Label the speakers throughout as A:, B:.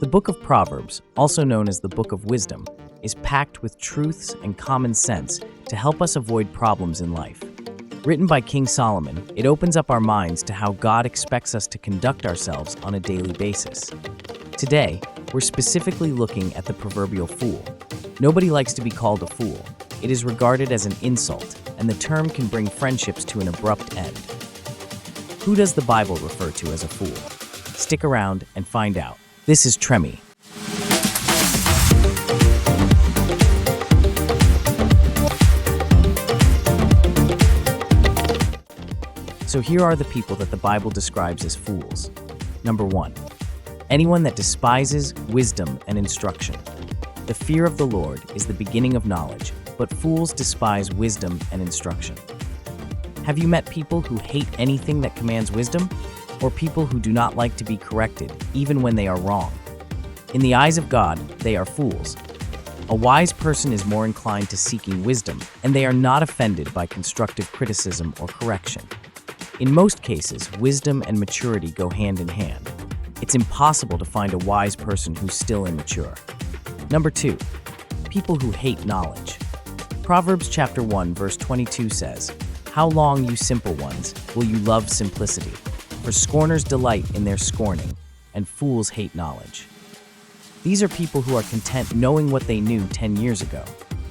A: The book of Proverbs, also known as the book of wisdom, is packed with truths and common sense to help us avoid problems in life. Written by King Solomon, it opens up our minds to how God expects us to conduct ourselves on a daily basis. Today, we're specifically looking at the proverbial fool. Nobody likes to be called a fool. It is regarded as an insult, and the term can bring friendships to an abrupt end. Who does the Bible refer to as a fool? Stick around and find out. This is Tremi. So here are the people that the Bible describes as fools. Number 1. Anyone that despises wisdom and instruction. The fear of the Lord is the beginning of knowledge, but fools despise wisdom and instruction. Have you met people who hate anything that commands wisdom? Or people who do not like to be corrected, even when they are wrong? In the eyes of God, they are fools. A wise person is more inclined to seeking wisdom, and they are not offended by constructive criticism or correction. In most cases, wisdom and maturity go hand in hand. It's impossible to find a wise person who's still immature. Number 2. People who hate knowledge. Proverbs chapter 1 verse 22 says, "How long, you simple ones, will you love simplicity? For scorners delight in their scorning, and fools hate knowledge." These are people who are content knowing what they knew 10 years ago.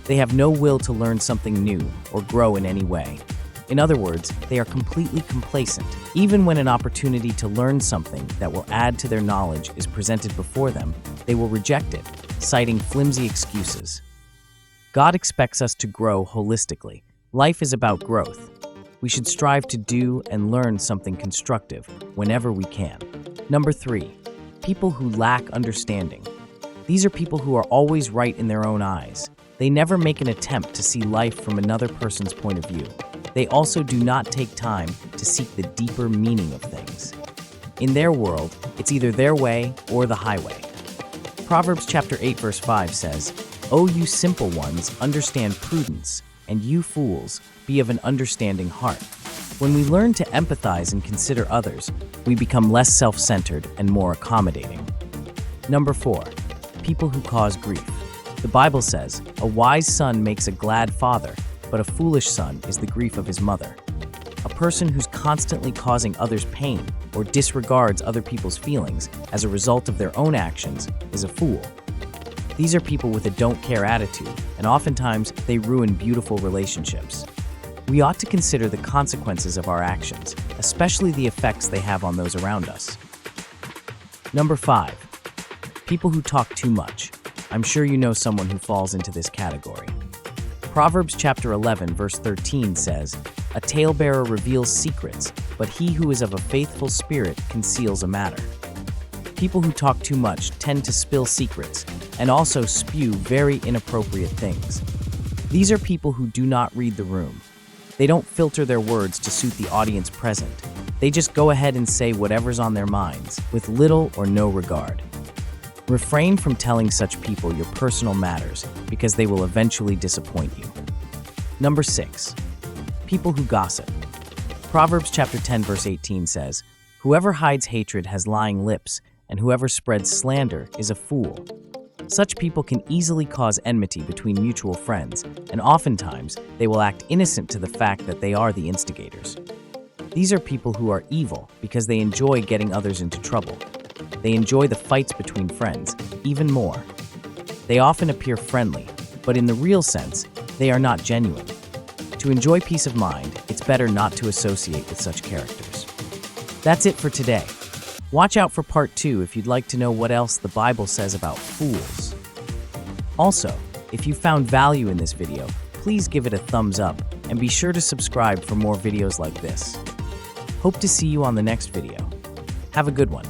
A: They have no will to learn something new or grow in any way. In other words, they are completely complacent. Even when an opportunity to learn something that will add to their knowledge is presented before them, they will reject it, citing flimsy excuses. God expects us to grow holistically. Life is about growth. We should strive to do and learn something constructive whenever we can. Number 3. People who lack understanding. These are people who are always right in their own eyes. They never make an attempt to see life from another person's point of view. They also do not take time to seek the deeper meaning of things. In their world, it's either their way or the highway. Proverbs chapter 8 verse 5 says, "O you simple ones, understand prudence, and you fools, be of an understanding heart." When we learn to empathize and consider others, we become less self-centered and more accommodating. Number 4. People who cause grief. The Bible says, "A wise son makes a glad father, but a foolish son is the grief of his mother." A person who's constantly causing others pain or disregards other people's feelings as a result of their own actions is a fool. These are people with a don't-care attitude, and oftentimes they ruin beautiful relationships. We ought to consider the consequences of our actions, especially the effects they have on those around us. Number 5. People who talk too much. I'm sure you know someone who falls into this category. Proverbs chapter 11 verse 13 says, "A talebearer reveals secrets, but he who is of a faithful spirit conceals a matter." People who talk too much tend to spill secrets and also spew very inappropriate things. These are people who do not read the room. They don't filter their words to suit the audience present. They just go ahead and say whatever's on their minds, with little or no regard. Refrain from telling such people your personal matters because they will eventually disappoint you. Number 6. People who gossip. Proverbs chapter 10 verse 18 says, "Whoever hides hatred has lying lips, and whoever spreads slander is a fool." Such people can easily cause enmity between mutual friends, and oftentimes they will act innocent to the fact that they are the instigators. These are people who are evil because they enjoy getting others into trouble. They enjoy the fights between friends even more. They often appear friendly, but in the real sense, they are not genuine. To enjoy peace of mind, it's better not to associate with such characters. That's it for today. Watch out for part 2 if you'd like to know what else the Bible says about fools. Also, if you found value in this video, please give it a thumbs up and be sure to subscribe for more videos like this. Hope to see you on the next video. Have a good one.